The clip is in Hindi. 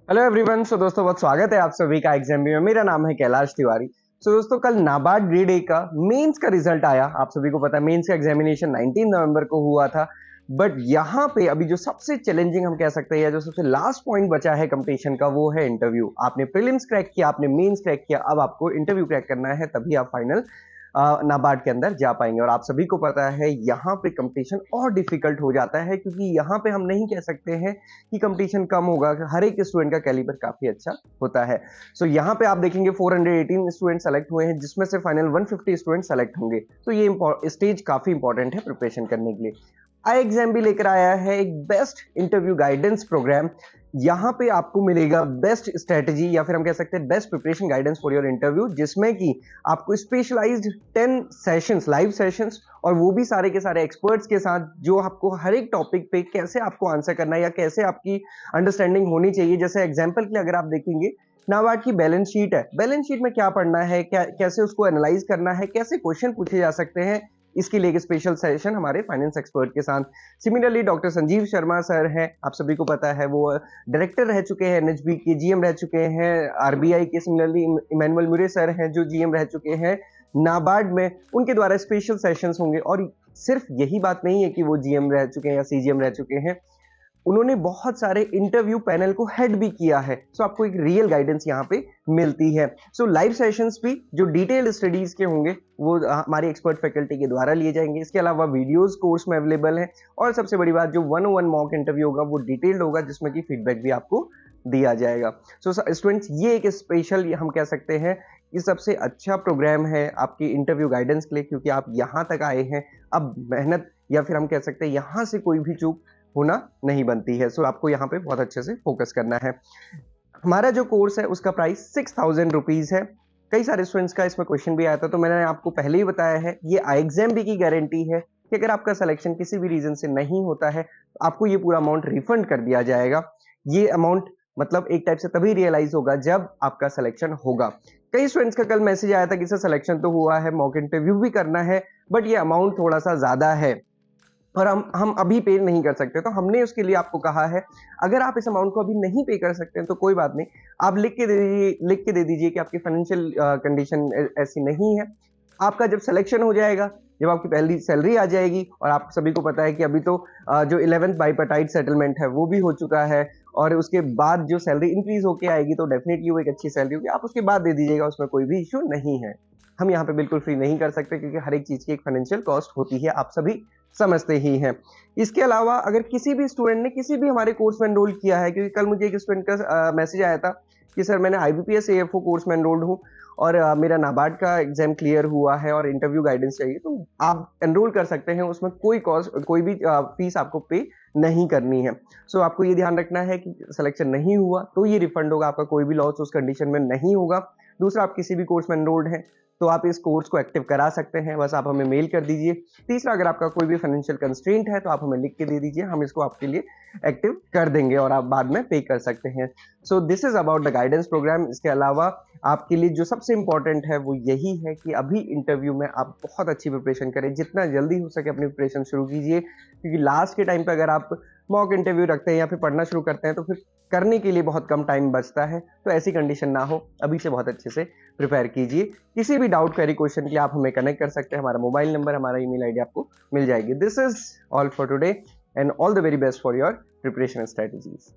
Hello everyone. सो दोस्तों बहुत स्वागत है आप सभी का एग्जाम में। मेरा नाम है कैलाश तिवारी। सो दोस्तों कल नाबार्ड ग्रेड ए का मेंस का रिजल्ट आया। आप सभी को पता है मेंस का एग्जामिनेशन 19 नवंबर को हुआ था। बट यहाँ पे अभी जो सबसे चैलेंजिंग हम कह सकते हैं या जो सबसे लास्ट पॉइंट बचा है कंपटीशन का वो है इंटरव्यू। आपने प्रीलिम्स क्रैक किया, आपने मेंस क्रैक किया, अब आपको इंटरव्यू क्रैक करना है, तभी आप फाइनल नाबार्ड के अंदर जा पाएंगे। और आप सभी को पता है यहाँ पे कंपटीशन और डिफिकल्ट हो जाता है, क्योंकि यहाँ पे हम नहीं कह सकते हैं कि कंपटीशन कम होगा। हर एक स्टूडेंट का कैलिबर काफी अच्छा होता है। सो यहाँ पे आप देखेंगे 418 स्टूडेंट सेलेक्ट हुए हैं, जिसमें से फाइनल 150 स्टूडेंट सेलेक्ट होंगे। तो ये स्टेज काफी इंपॉर्टेंट है प्रिपरेशन करने के लिए। आई एग्जाम भी लेकर आया है एक बेस्ट इंटरव्यू गाइडेंस प्रोग्राम। यहाँ पे आपको मिलेगा बेस्ट स्ट्रेटजी या फिर हम कह सकते हैं best preparation guidance for your interview, जिसमें कि आपको स्पेशलाइज्ड 10 सेशंस, लाइव सेशंस, और वो भी सारे के सारे एक्सपर्ट्स के साथ, जो आपको हर एक टॉपिक पे कैसे आपको आंसर करना है या कैसे आपकी अंडरस्टैंडिंग होनी चाहिए। जैसे एग्जाम्पल के लिए अगर आप देखेंगे, नाबार्ड की बैलेंस शीट है, बैलेंस शीट में क्या पढ़ना है, कैसे उसको एनालाइज करना है, कैसे क्वेश्चन पूछे जा सकते हैं, इसके लिए एक स्पेशल सेशन हमारे फाइनेंस एक्सपर्ट के साथ। Similarly doctor Sanjeev Sharma sir हैं, आप सभी को पता है वो डायरेक्टर रह चुके हैं एनएचबी के, जीएम रह चुके हैं आरबीआई के। सिमिलरली इमैनुअल मुरे सर हैं जो जीएम रह चुके हैं नाबार्ड में, उनके द्वारा स्पेशल सेशंस होंगे। और सिर्फ यही बात नहीं है कि वो जीएम रह चुके हैं या सीजीएम रह चुके हैं, उन्होंने बहुत सारे इंटरव्यू पैनल को हेड भी किया है। सो आपको एक रियल गाइडेंस यहाँ पे मिलती है। सो लाइव सेशंस भी जो डिटेल्ड स्टडीज के होंगे वो हमारी एक्सपर्ट फैकल्टी के द्वारा लिए जाएंगे। इसके अलावा वीडियोस कोर्स में अवेलेबल है, और सबसे बड़ी बात जो 101 मॉक इंटरव्यू होगा वो डिटेल्ड होगा, जिसमें कि फीडबैक भी आपको दिया जाएगा। सो स्टूडेंट्स, ये एक स्पेशल हम कह सकते हैं कि सबसे अच्छा प्रोग्राम है आपकी इंटरव्यू गाइडेंस के लिए, क्योंकि आप यहाँ तक आए हैं। अब मेहनत या फिर हम कह सकते हैं यहाँ से कोई भी चूक होना नहीं बनती है। सो आपको यहाँ पे बहुत अच्छे से फोकस करना है। हमारा जो कोर्स है उसका प्राइस 6000 रुपीज है। कई सारे स्टूडेंट्स का इसमें क्वेश्चन भी आया था, तो मैंने आपको पहले ही बताया है, ये एग्जाम भी की गारंटी है कि अगर आपका सिलेक्शन किसी भी रीजन से नहीं होता है तो आपको ये पूरा अमाउंट रिफंड कर दिया जाएगा। ये अमाउंट मतलब एक टाइप से तभी रियलाइज होगा जब आपका सिलेक्शन होगा। कई स्टूडेंट्स का कल मैसेज आया था कि सर सिलेक्शन तो हुआ है, मॉक इंटरव्यू भी करना है, बट ये अमाउंट थोड़ा सा ज्यादा है और हम अभी पे नहीं कर सकते। तो हमने उसके लिए आपको कहा है, अगर आप इस अमाउंट को अभी नहीं पे कर सकते हैं तो कोई बात नहीं, आप लिख के दे दीजिए कि आपकी फाइनेंशियल कंडीशन ऐसी नहीं है। आपका जब सिलेक्शन हो जाएगा, जब आपकी पहली सैलरी आ जाएगी, और आप सभी को पता है कि अभी तो जो 11th बाइपार्टाइट सेटलमेंट है वो भी हो चुका है, और उसके बाद जो सैलरी इंक्रीज होके आएगी तो डेफिनेटली वो एक अच्छी सैलरी होगी, आप उसके बाद दे दीजिएगा, उसमें कोई भी इश्यू नहीं है। हम यहाँ पे बिल्कुल फ्री नहीं कर सकते, क्योंकि हर एक चीज की एक फाइनेंशियल कॉस्ट होती है, आप सभी समझते ही हैं। इसके अलावा अगर किसी भी स्टूडेंट ने किसी भी हमारे कोर्स में एनरोल किया है, क्योंकि कल मुझे एक स्टूडेंट का मैसेज आया था कि सर मैंने आईबीपीएस एएफओ कोर्स में एनरोल्ड हूँ और मेरा नाबार्ड का एग्जाम क्लियर हुआ है और इंटरव्यू गाइडेंस चाहिए, तो आप एनरोल कर सकते हैं। उसमें कोई कॉस्ट, कोई भी फीस आपको पे नहीं करनी है। सो आपको ये ध्यान रखना है कि सिलेक्शन नहीं हुआ तो ये रिफंड होगा, आपका कोई भी लॉस उस कंडीशन में नहीं होगा। दूसरा, आप किसी भी कोर्स में एनरोल्ड हैं तो आप इस कोर्स को एक्टिव करा सकते हैं, बस आप हमें मेल कर दीजिए। तीसरा, अगर आपका कोई भी फाइनेंशियल कंस्ट्रेंट है तो आप हमें लिख के दे दीजिए, हम इसको आपके लिए एक्टिव कर देंगे और आप बाद में पे कर सकते हैं। So this is about the guidance program. इसके अलावा आपके लिए जो सबसे इंपॉर्टेंट है वो यही है कि अभी इंटरव्यू में आप बहुत अच्छी प्रिपरेशन करें, जितना जल्दी हो सके अपनी प्रिपरेशन शुरू कीजिए, क्योंकि लास्ट के टाइम पे अगर आप मॉक इंटरव्यू रखते हैं या फिर पढ़ना शुरू करते हैं तो फिर करने के लिए बहुत कम टाइम बचता है। तो ऐसी कंडीशन ना हो, अभी से बहुत अच्छे से प्रिपेयर कीजिए। किसी भी डाउट क्वेरी क्वेश्चन के लिए आप हमें कनेक्ट कर सकते हैं, हमारा मोबाइल नंबर, हमारा ईमेल आईडी आपको मिल जाएगी। This is all for today and all the very best for your preparation strategies.